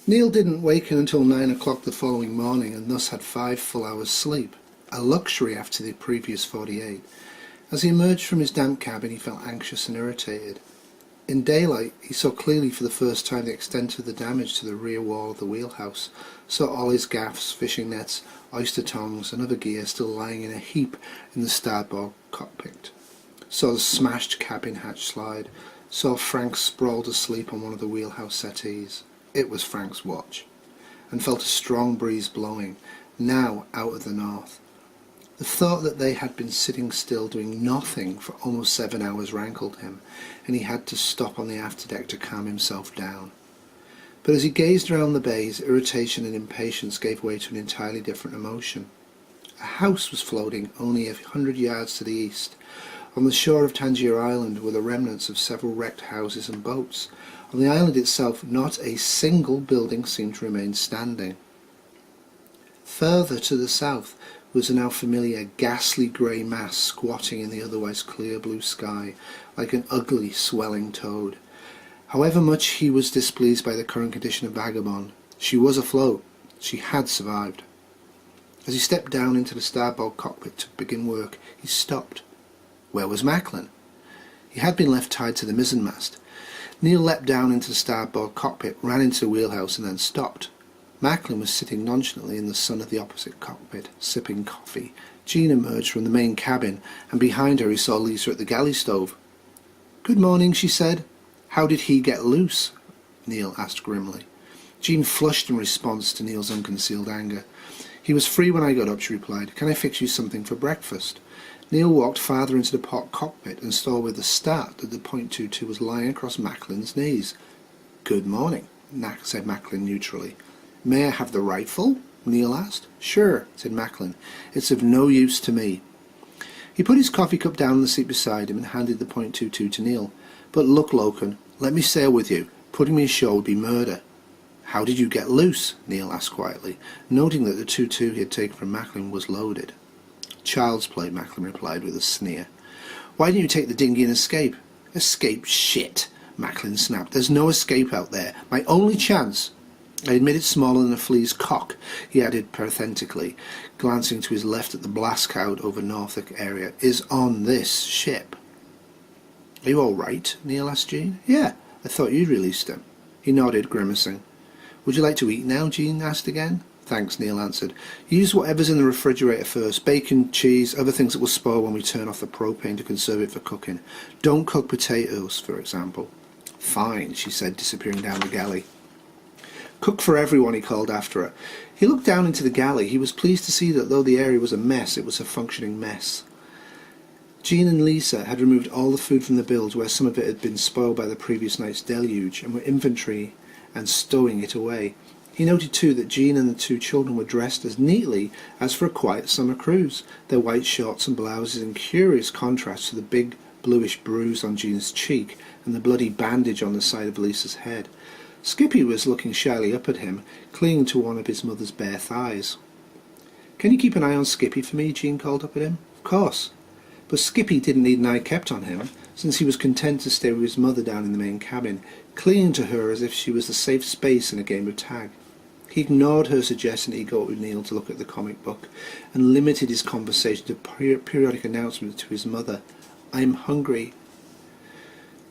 Neil didn't waken until 9 o'clock the following morning and thus had 5 full hours sleep, a luxury after the previous 48. As he emerged from his damp cabin he felt anxious and irritated. In daylight he saw clearly for the first time the extent of the damage to the rear wall of the wheelhouse, saw all his gaffs, fishing nets, oyster tongs and other gear still lying in a heap in the starboard cockpit, saw the smashed cabin hatch slide, saw Frank sprawled asleep on one of the wheelhouse settees. It was Frank's watch, and felt a strong breeze blowing, now out of the north. The thought that they had been sitting still doing nothing for almost 7 hours rankled him, and he had to stop on the afterdeck to calm himself down. But as he gazed around the bays, irritation and impatience gave way to an entirely different emotion. A house was floating only 100 yards to the east. On the shore of Tangier Island were the remnants of several wrecked houses and boats. On the island itself, not a single building seemed to remain standing. Further to the south was a now familiar ghastly grey mass squatting in the otherwise clear blue sky, like an ugly swelling toad. However much he was displeased by the current condition of Vagabond, she was afloat. She had survived. As he stepped down into the starboard cockpit to begin work, he stopped. Where was Macklin? He had been left tied to the mizzenmast. Neil leapt down into the starboard cockpit, ran into the wheelhouse and then stopped. Macklin was sitting nonchalantly in the sun of the opposite cockpit, sipping coffee. Jean emerged from the main cabin, and behind her he saw Lisa at the galley stove. "Good morning," she said. "How did he get loose?" Neil asked grimly. Jean flushed in response to Neil's unconcealed anger. "He was free when I got up," she replied. "Can I fix you something for breakfast?" Neil walked farther into the port cockpit and saw with a start that the .22 was lying across Macklin's knees. "Good morning," said Macklin neutrally. "May I have the rifle?" Neil asked. "Sure," said Macklin. "It's of no use to me." He put his coffee cup down on the seat beside him and handed the .22 to Neil. "But look, Loken, let me sail with you. Putting me ashore would be murder." "How did you get loose?" Neil asked quietly, noting that the .22 he had taken from Macklin was loaded. "Child's play," Macklin replied with a sneer. "Why didn't you take the dinghy and escape?" "Escape shit," Macklin snapped. "There's no escape out there. My only chance—" "I admit it's smaller than a flea's cock," he added parenthetically, glancing to his left at the blast cloud over Norfolk area, "is on this ship." "Are you all right?" Neil asked Jean. "Yeah, I thought you'd released him." He nodded, grimacing. "Would you like to eat now?" Jean asked again. "Thanks," Neil answered. "Use whatever's in the refrigerator first. Bacon, cheese, other things that will spoil when we turn off the propane to conserve it for cooking. Don't cook potatoes, for example." "Fine," she said, disappearing down the galley. "Cook for everyone," he called after her. He looked down into the galley. He was pleased to see that though the area was a mess, it was a functioning mess. Jean and Lisa had removed all the food from the bilge where some of it had been spoiled by the previous night's deluge, and were inventorying and stowing it away. He noted too that Jean and the 2 children were dressed as neatly as for a quiet summer cruise, their white shorts and blouses in curious contrast to the big bluish bruise on Jean's cheek and the bloody bandage on the side of Lisa's head. Skippy was looking shyly up at him, clinging to one of his mother's bare thighs. "Can you keep an eye on Skippy for me?" Jean called up at him. "Of course." But Skippy didn't need an eye kept on him, since he was content to stay with his mother down in the main cabin, clinging to her as if she was the safe space in a game of tag. He ignored her suggestion that he go with Neil to look at the comic book, and limited his conversation to periodic announcements to his mother. "I'm hungry."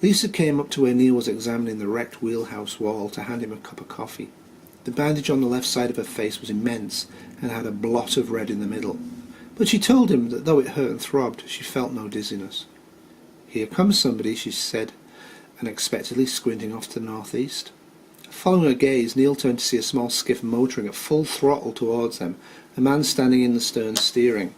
Lisa came up to where Neil was examining the wrecked wheelhouse wall to hand him a cup of coffee. The bandage on the left side of her face was immense, and had a blot of red in the middle. But she told him that though it hurt and throbbed, she felt no dizziness. "Here comes somebody," she said, unexpectedly squinting off to the northeast. Following her gaze, Neil turned to see a small skiff motoring at full throttle towards them, a man standing in the stern steering.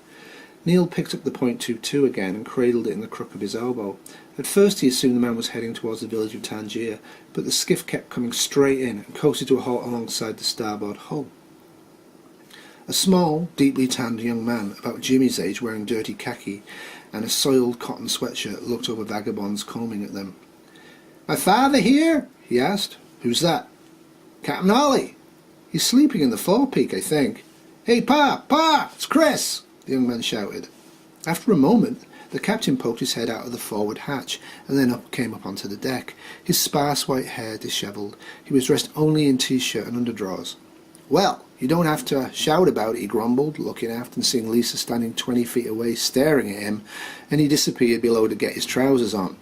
Neil picked up the .22 again and cradled it in the crook of his elbow. At first he assumed the man was heading towards the village of Tangier, but the skiff kept coming straight in and coasted to a halt alongside the starboard hull. A small, deeply tanned young man, about Jimmy's age, wearing dirty khaki and a soiled cotton sweatshirt, looked over Vagabond's combing at them. "My father here?" he asked. "Who's that?" "Captain Ollie. He's sleeping in the forepeak, I think." "Hey, Pa! Pa! It's Chris!" the young man shouted. After a moment, The captain poked his head out of the forward hatch and then came up onto the deck. His sparse white hair dishevelled. He was dressed only in t-shirt and underdrawers. "Well, you don't have to shout about it," he grumbled, looking aft and seeing Lisa standing 20 feet away staring at him, and he disappeared below to get his trousers on.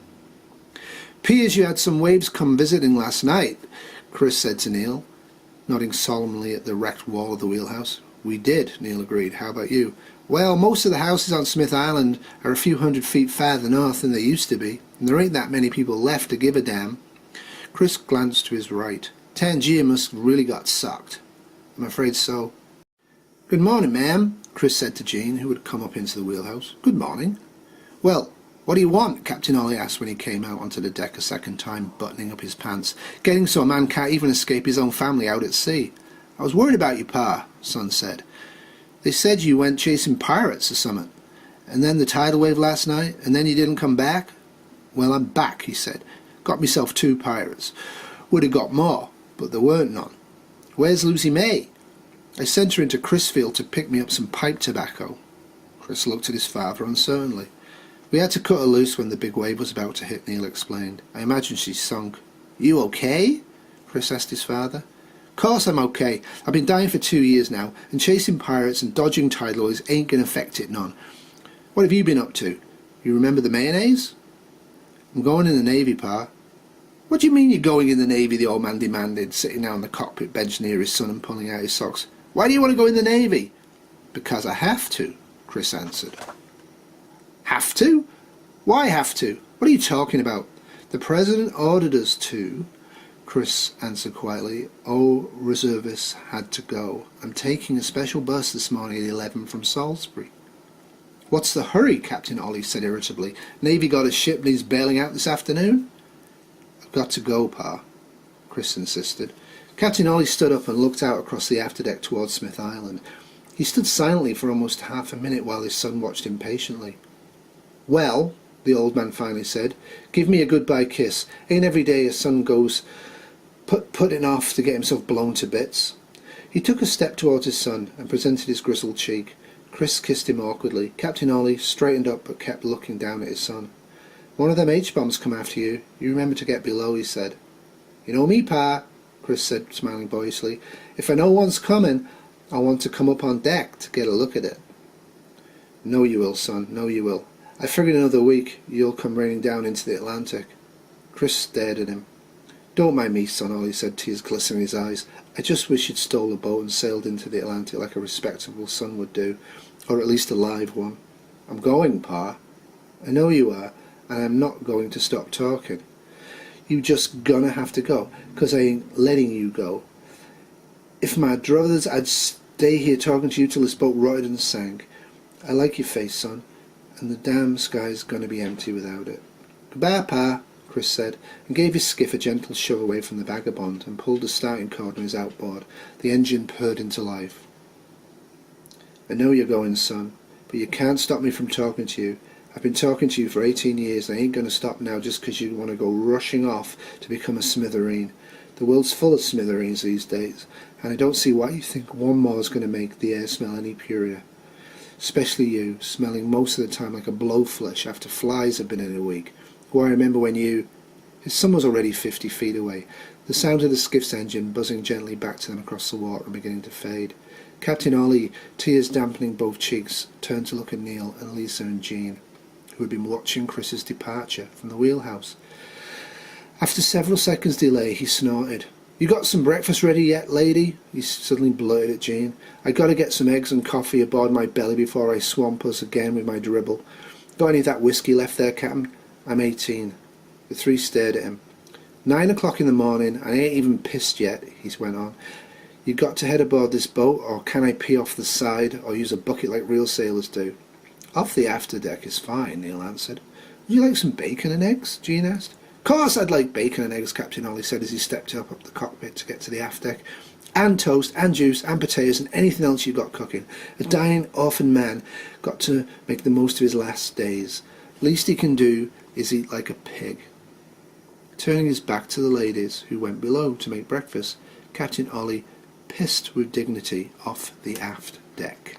"'Pears you had some waves come visiting last night," Chris said to Neil, nodding solemnly at the wrecked wall of the wheelhouse. "We did," Neil agreed. "How about you?" "Well, most of the houses on Smith Island are a few hundred feet farther north than they used to be, and there ain't that many people left to give a damn." Chris glanced to his right. "Tangier must have really got sucked." "I'm afraid so." "Good morning, ma'am," Chris said to Jean, who had come up into the wheelhouse. "Good morning." "Well, what do you want?" Captain Ollie asked when he came out onto the deck a second time, buttoning up his pants. "Getting so a man can't even escape his own family out at sea." "I was worried about you, Pa," Son said. "They said you went chasing pirates or something. And then the tidal wave last night, and then you didn't come back." "Well, I'm back," he said. "Got myself 2 pirates. Would have got more, but there weren't none." "Where's Lucy May?" "I sent her into Crisfield to pick me up some pipe tobacco." Chris looked at his father uncertainly. "We had to cut her loose when the big wave was about to hit," Neil explained. "I imagine she's sunk." "You okay?" Chris asked his father. "Course I'm okay. I've been dying for 2 years now, and chasing pirates and dodging tidal waves ain't gonna affect it none. What have you been up to? You remember the mayonnaise?" "I'm going in the Navy, Pa." "What do you mean you're going in the Navy?" the old man demanded, sitting down on the cockpit bench near his son and pulling out his socks. "Why do you want to go in the Navy?" "Because I have to," Chris answered. "Have to? Why have to? What are you talking about?" "The President ordered us to," Chris answered quietly. "Oh, Reservists had to go. I'm taking a special bus this morning at 11 from Salisbury." "What's the hurry?" Captain Ollie said irritably. "Navy got a ship and he's bailing out this afternoon?" "I've got to go, Pa," Chris insisted. Captain Ollie stood up and looked out across the afterdeck towards Smith Island. He stood silently for almost half a minute while his son watched him patiently. "Well," the old man finally said, "give me a goodbye kiss. Ain't every day a son goes putting off to get himself blown to bits." He took a step towards his son and presented his grizzled cheek. Chris kissed him awkwardly. Captain Ollie straightened up but kept looking down at his son. "One of them H-bombs come after you. You remember to get below," he said. "You know me, Pa," Chris said, smiling boyishly. "If I know one's coming, I'll want to come up on deck to get a look at it." "No you will, son, no you will. I figured another week you'll come raining down into the Atlantic." Chris stared at him. "Don't mind me, son," Ollie said, tears glistening in his eyes. "I just wish you'd stole a boat and sailed into the Atlantic like a respectable son would do, or at least a live one." "I'm going, Pa." "I know you are, and I'm not going to stop talking. You just gonna have to go, 'cause I ain't letting you go. If my druthers, I'd stay here talking to you till this boat rotted and sank. I like your face, son, and the damn sky's gonna be empty without it." "Goodbye, Pa," Chris said, and gave his skiff a gentle shove away from the vagabond and pulled the starting cord on his outboard. The engine purred into life. "I know you're going, son, but you can't stop me from talking to you. I've been talking to you for 18 years, and I ain't going to stop now just 'cause you want to go rushing off to become a smithareen. The world's full of smithereens these days, and I don't see why you think one more is going to make the air smell any purer. Especially you, smelling most of the time like a blowfish after flies have been in a week. Why, I remember when you—" His son was already 50 feet away, the sound of the skiff's engine buzzing gently back to them across the water and beginning to fade. Captain Ollie, tears dampening both cheeks, turned to look at Neil and Lisa and Jean, who had been watching Chris's departure from the wheelhouse. After several seconds' delay, he snorted. "You got some breakfast ready yet, lady?" he suddenly blurted at Jean. "I got to get some eggs and coffee aboard my belly before I swamp us again with my dribble. Got any of that whiskey left there, Captain?" "I'm 18. The three stared at him. 9 o'clock in the morning, and I ain't even pissed yet," he went on. "You got to head aboard this boat, or can I pee off the side, or use a bucket like real sailors do?" "Off the afterdeck is fine," Neil answered. "Would you like some bacon and eggs?" Jean asked. "Course I'd like bacon and eggs," Captain Ollie said as he stepped up the cockpit to get to the afterdeck. "And toast, and juice, and potatoes, and anything else you've got cooking. A dying orphan man got to make the most of his last days. Least he can do is eat like a pig." Turning his back to the ladies, who went below to make breakfast, Captain Ollie pissed with dignity off the aft deck.